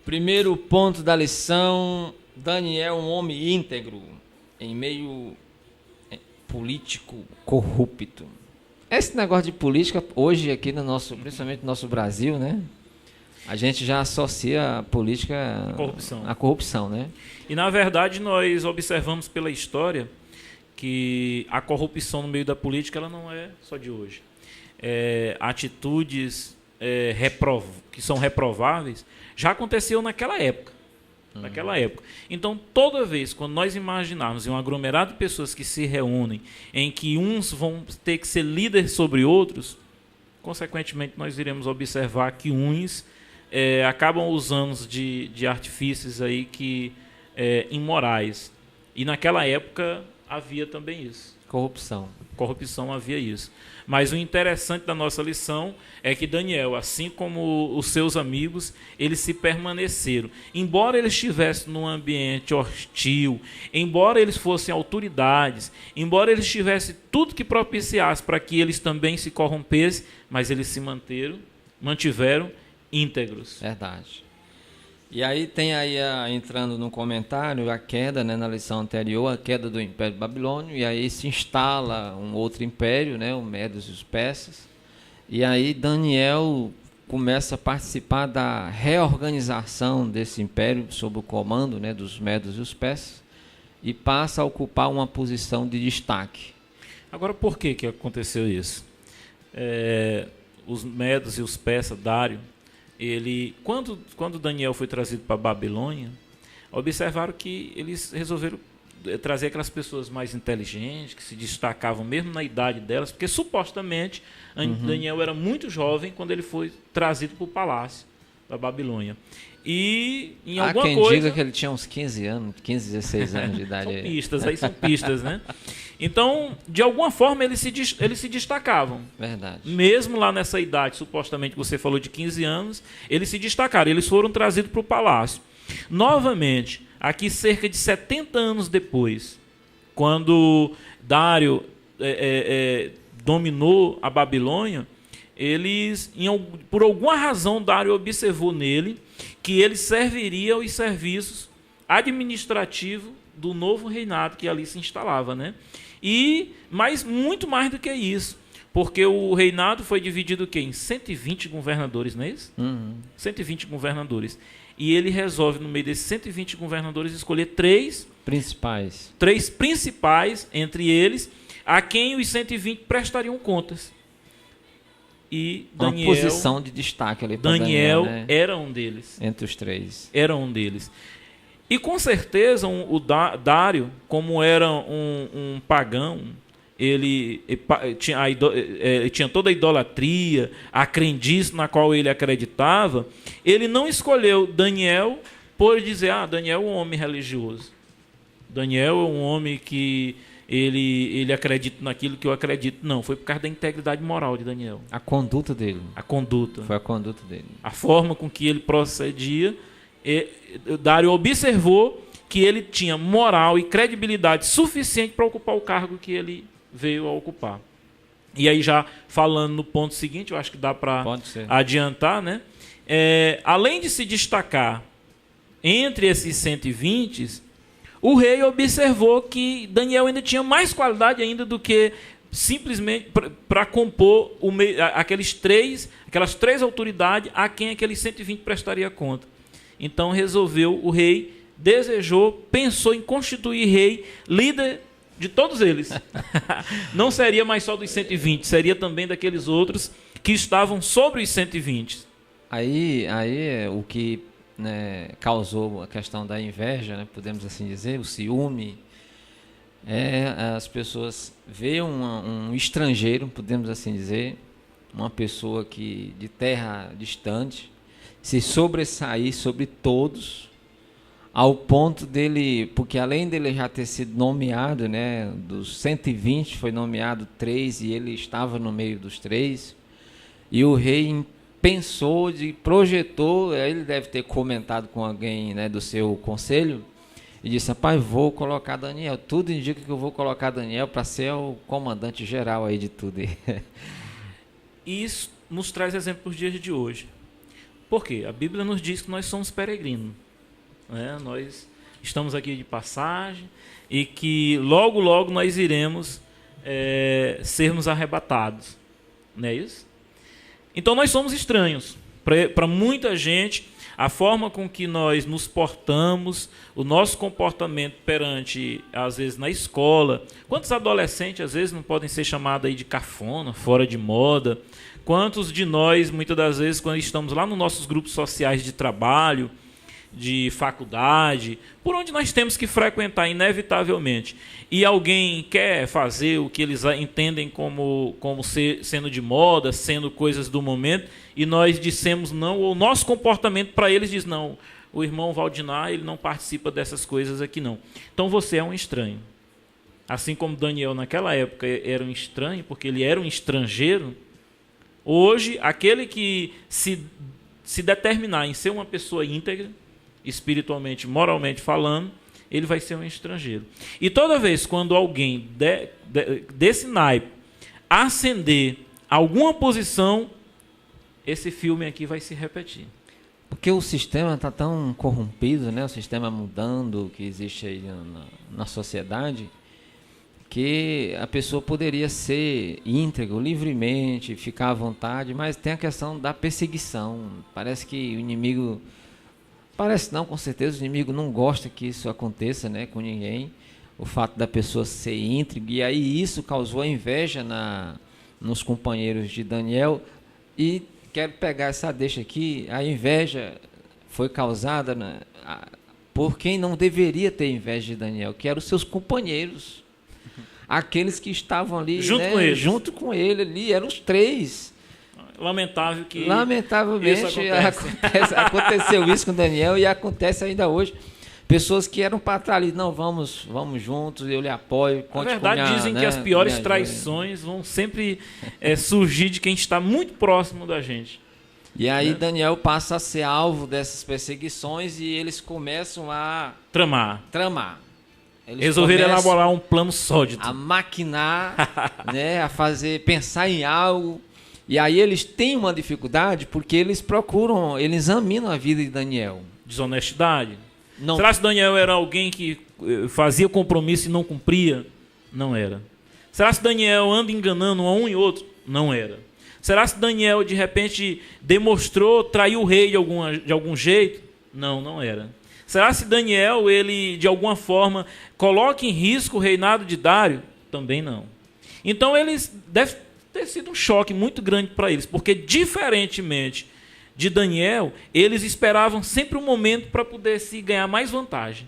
Primeiro ponto da lição: Daniel, um homem íntegro, em meio político corrupto. Esse negócio de política, hoje aqui no nosso, principalmente no nosso Brasil, né? A gente já associa a política à corrupção, né? E, na verdade, nós observamos pela história que a corrupção no meio da política ela não é só de hoje. Atitudes que são reprováveis já aconteciam naquela época. Então, toda vez quando nós imaginarmos um aglomerado de pessoas que se reúnem, em que uns vão ter que ser líderes sobre outros, consequentemente nós iremos observar que uns acabam usando de artifícios aí imorais. E naquela época havia também isso. Corrupção havia isso. Mas o interessante da nossa lição é que Daniel, assim como os seus amigos, eles se permaneceram. Embora eles estivessem num ambiente hostil, embora eles fossem autoridades, embora eles tivessem tudo que propiciasse para que eles também se corrompessem, mas eles se mantiveram íntegros. Verdade. E aí tem aí, entrando no comentário, a queda, né, na lição anterior, a queda do Império Babilônio, e aí se instala um outro império, né, o Medos e os Persas, e aí Daniel começa a participar da reorganização desse império sob o comando, né, dos Medos e os Persas, e passa a ocupar uma posição de destaque. Agora, por que aconteceu isso? Os Medos e os Persas, Dário, quando Daniel foi trazido para a Babilônia, observaram que eles resolveram trazer aquelas pessoas mais inteligentes, que se destacavam mesmo na idade delas, porque supostamente Daniel era muito jovem quando ele foi trazido para o palácio da Babilônia. E em alguma quem coisa... diga que ele tinha uns 15 anos, 15, 16 anos de idade. São pistas, né? Então, de alguma forma, eles se destacavam. Verdade. Mesmo lá nessa idade, supostamente, você falou de 15 anos, eles se destacaram, eles foram trazidos para o palácio. Novamente, aqui cerca de 70 anos depois, quando Dário dominou a Babilônia, por alguma razão, Dário observou nele que ele serviria aos serviços administrativos do novo reinado que ali se instalava, né? Mas muito mais do que isso, porque o reinado foi dividido em 120 governadores, não é isso? 120 governadores. E ele resolve, no meio desses 120 governadores, escolher três principais entre eles, a quem os 120 prestariam contas. E Daniel, uma posição de destaque ali para Daniel, né? Era um deles. Entre os três. Era um deles. E com certeza o Dário, como era um pagão, ele tinha toda a idolatria, a crendice na qual ele acreditava, ele não escolheu Daniel por dizer, Daniel é um homem religioso. Daniel é um homem que ele acredita naquilo que eu acredito. Não, foi por causa da integridade moral de Daniel. A conduta dele. Foi a conduta dele. A forma com que ele procedia. Dário observou que ele tinha moral e credibilidade suficiente para ocupar o cargo que ele veio a ocupar. E aí, já falando no ponto seguinte, eu acho que dá para adiantar, né? Além de se destacar entre esses 120, o rei observou que Daniel ainda tinha mais qualidade ainda do que simplesmente para compor aquelas três autoridades a quem aqueles 120 prestaria conta. Então o rei desejou, pensou em constituir rei, líder de todos eles. Não seria mais só dos 120, seria também daqueles outros que estavam sobre os 120. Aí o que, né, causou a questão da inveja, né, podemos assim dizer, o ciúme, as pessoas veem um estrangeiro, podemos assim dizer, uma pessoa de terra distante, se sobressair sobre todos, ao ponto dele, porque além dele já ter sido nomeado, né, dos 120 foi nomeado 3 e ele estava no meio dos 3, e o rei pensou, projetou, ele deve ter comentado com alguém, né, do seu conselho, e disse, rapaz, vou colocar Daniel, tudo indica que eu vou colocar Daniel para ser o comandante geral aí de tudo. Isso nos traz exemplo para os dias de hoje. Por quê? A Bíblia nos diz que nós somos peregrinos, né? Nós estamos aqui de passagem e que logo, logo nós iremos sermos arrebatados. Não é isso? Então nós somos estranhos. Para muita gente, a forma com que nós nos portamos, o nosso comportamento perante, às vezes, na escola. Quantos adolescentes, às vezes, não podem ser chamados aí de cafona, fora de moda? Quantos de nós, muitas das vezes, quando estamos lá nos nossos grupos sociais de trabalho, de faculdade, por onde nós temos que frequentar inevitavelmente, e alguém quer fazer o que eles entendem como sendo de moda, sendo coisas do momento, e nós dissemos não, ou o nosso comportamento para eles diz não, o irmão Valdinar, ele não participa dessas coisas aqui não. Então você é um estranho. Assim como Daniel naquela época era um estranho, porque ele era um estrangeiro, hoje aquele que se determinar em ser uma pessoa íntegra, espiritualmente, moralmente falando, ele vai ser um estrangeiro. E toda vez quando alguém desse naipe ascender alguma posição, esse filme aqui vai se repetir. Porque o sistema está tão corrompido, né? O sistema mudando que existe aí na sociedade, que a pessoa poderia ser íntegro, livremente, ficar à vontade, mas tem a questão da perseguição. Parece que o inimigo... Parece não, com certeza, o inimigo não gosta que isso aconteça, né, com ninguém. O fato da pessoa ser íntegra, e aí isso causou inveja nos companheiros de Daniel. E quero pegar essa deixa aqui, a inveja foi causada por quem não deveria ter inveja de Daniel, que eram os seus companheiros. Aqueles que estavam ali, junto com ele ali, eram os três. Lamentável que lamentavelmente aconteceu isso com Daniel e acontece ainda hoje. Pessoas que eram para trás ali, não, vamos juntos, eu lhe apoio. Na verdade, dizem que as piores traições vão sempre surgir de quem está muito próximo da gente. E aí Daniel passa a ser alvo dessas perseguições e eles começam a tramar. Eles resolveram elaborar um plano sólido. A maquinar, né, a pensar em algo. E aí eles têm uma dificuldade porque eles examinam a vida de Daniel. Desonestidade. Não. Será que Daniel era alguém que fazia compromisso e não cumpria? Não era. Será que Daniel anda enganando um e outro? Não era. Será que Daniel, de repente, traiu o rei de algum jeito? Não era. Será que Daniel, ele, de alguma forma, coloca em risco o reinado de Dário? Também não. Então, eles devem ter sido um choque muito grande para eles, porque, diferentemente de Daniel, eles esperavam sempre um momento para poder se ganhar mais vantagem.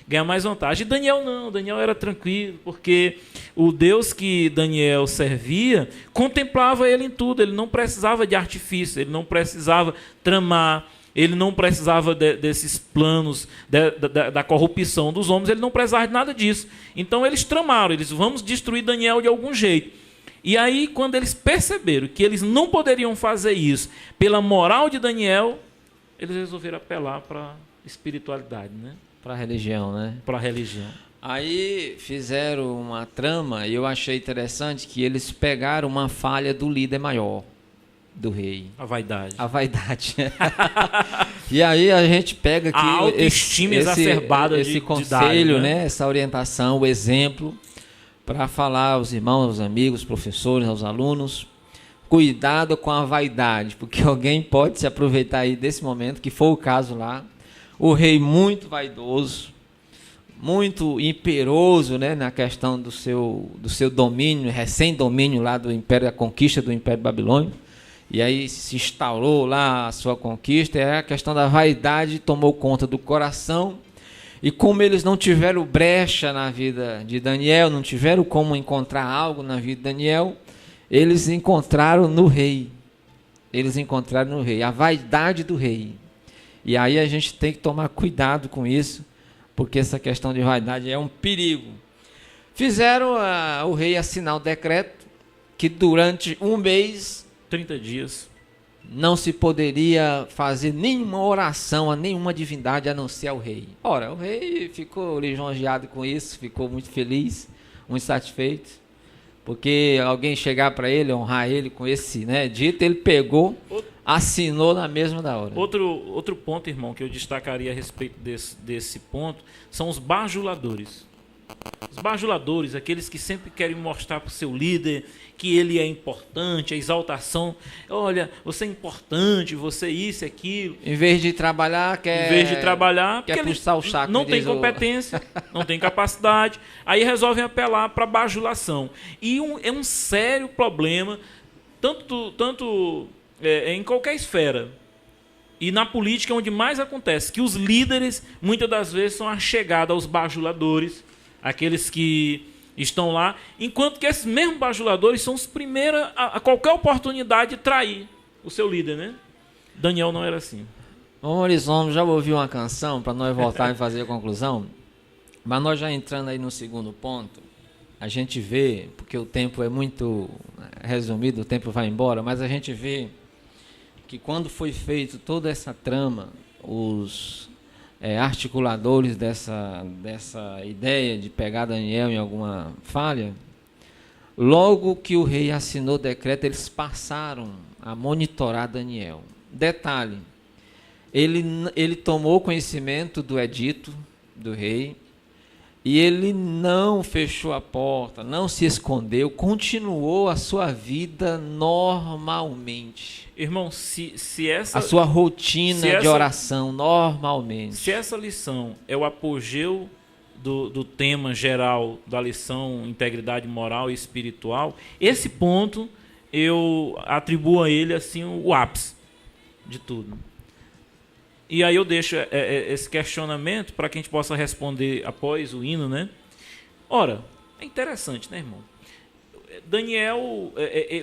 E Daniel não, Daniel era tranquilo, porque o Deus que Daniel servia contemplava ele em tudo, ele não precisava de artifício, ele não precisava tramar, ele não precisava desses planos da corrupção dos homens, ele não precisava de nada disso. Então eles tramaram, vamos destruir Daniel de algum jeito. E aí, quando eles perceberam que eles não poderiam fazer isso pela moral de Daniel, eles resolveram apelar para a espiritualidade, né? Para a religião, né? Para a religião. Aí fizeram uma trama e eu achei interessante que eles pegaram uma falha do líder maior, do rei. A vaidade. E aí a gente pega aqui a autoestima exacerbada esse conselho, Dário, né? Essa orientação, o exemplo, para falar aos irmãos, aos amigos, aos professores, aos alunos, cuidado com a vaidade, porque alguém pode se aproveitar aí desse momento, que foi o caso lá, o rei muito vaidoso, muito imperoso, né, na questão do seu domínio, recém-domínio lá do Império, a conquista do Império Babilônico, e aí se instaurou lá a sua conquista, e a questão da vaidade tomou conta do coração. E como eles não tiveram brecha na vida de Daniel, não tiveram como encontrar algo na vida de Daniel, eles encontraram no rei. A vaidade do rei. E aí a gente tem que tomar cuidado com isso, porque essa questão de vaidade é um perigo. Fizeram o rei assinar o decreto que durante um mês, 30 dias, não se poderia fazer nenhuma oração a nenhuma divindade a não ser ao rei. Ora, o rei ficou lisonjeado com isso, ficou muito feliz, muito satisfeito, porque alguém chegar para ele, honrar ele com esse, né, dito, ele pegou, assinou na mesma da hora. Outro ponto, irmão, que eu destacaria a respeito desse ponto, são os bajuladores. Os bajuladores, aqueles que sempre querem mostrar para o seu líder que ele é importante, a exaltação. Olha, você é importante, você isso, aquilo. Em vez de trabalhar, quer puxar o saco. Não tem competência, não tem capacidade. Aí resolvem apelar para bajulação. E é um sério problema, tanto em qualquer esfera. E na política é onde mais acontece, que os líderes, muitas das vezes, são achegados aos bajuladores, aqueles que estão lá, enquanto que esses mesmos bajuladores são os primeiros a qualquer oportunidade de trair o seu líder, né? Daniel não era assim. Ô Maurício, já ouviu uma canção para nós voltar e fazer a conclusão? Mas nós já entrando aí no segundo ponto, a gente vê, porque o tempo é muito resumido, o tempo vai embora, mas a gente vê que quando foi feito toda essa trama, os articuladores dessa ideia de pegar Daniel em alguma falha, logo que o rei assinou o decreto, eles passaram a monitorar Daniel. Detalhe, ele tomou conhecimento do edito do rei e ele não fechou a porta, não se escondeu, continuou a sua vida normalmente. Irmão, a sua rotina de oração normalmente. Se essa lição é o apogeu do tema geral da lição integridade moral e espiritual, esse ponto eu atribuo a ele assim o ápice de tudo. E aí eu deixo esse questionamento para que a gente possa responder após o hino, né? Ora, é interessante, né, irmão? Daniel,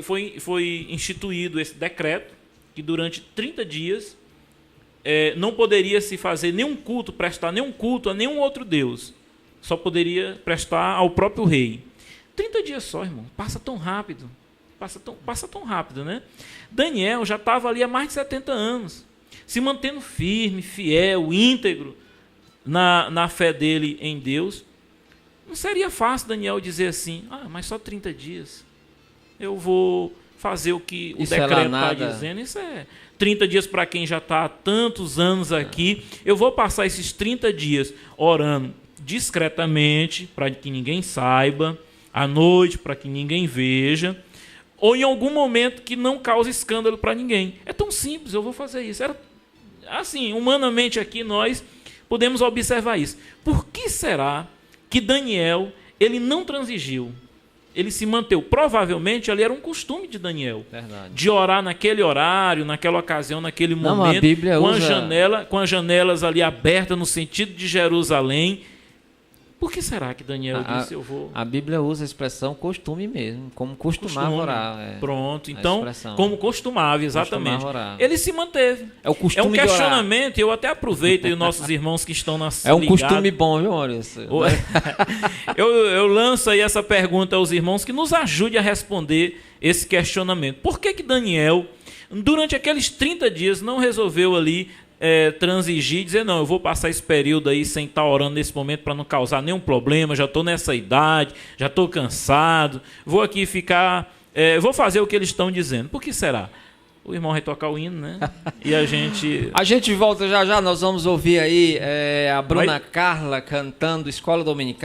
foi instituído esse decreto que durante 30 dias não poderia se fazer nenhum culto, prestar nenhum culto a nenhum outro Deus. Só poderia prestar ao próprio rei. 30 dias só, irmão. Passa tão rápido. Passa tão rápido, né? Daniel já estava ali há mais de 70 anos. Se mantendo firme, fiel, íntegro na fé dele em Deus. Não seria fácil Daniel dizer assim, mas só 30 dias. Eu vou fazer o que o decreto está dizendo. Isso é 30 dias para quem já está há tantos anos aqui. Eu vou passar esses 30 dias orando discretamente, para que ninguém saiba, à noite, para que ninguém veja, ou em algum momento que não cause escândalo para ninguém. É tão simples, eu vou fazer isso. Assim, humanamente aqui nós podemos observar isso. Por que será que Daniel ele não transigiu? Ele se manteve. Provavelmente ali era um costume de Daniel. Verdade. De orar naquele horário, naquela ocasião, naquele momento, a Bíblia com as janelas ali abertas no sentido de Jerusalém. Por que será que Daniel disse eu vou... A Bíblia usa a expressão costume mesmo, como costumava orar. Pronto, então, como costumava, exatamente. Costumava ele se manteve. É o costume de questionamento, eu até aproveito os nossos irmãos que estão na É um ligados. Costume bom, viu, Maurício? eu lanço aí essa pergunta aos irmãos que nos ajude a responder esse questionamento. Por que Daniel, durante aqueles 30 dias, não resolveu ali transigir e dizer, não, eu vou passar esse período aí sem estar orando nesse momento para não causar nenhum problema, já estou nessa idade, já estou cansado, vou aqui ficar, vou fazer o que eles estão dizendo. Por que será? O irmão vai tocar o hino, né? E a gente... A gente volta já, nós vamos ouvir aí a Bruna Carla cantando Escola Dominical.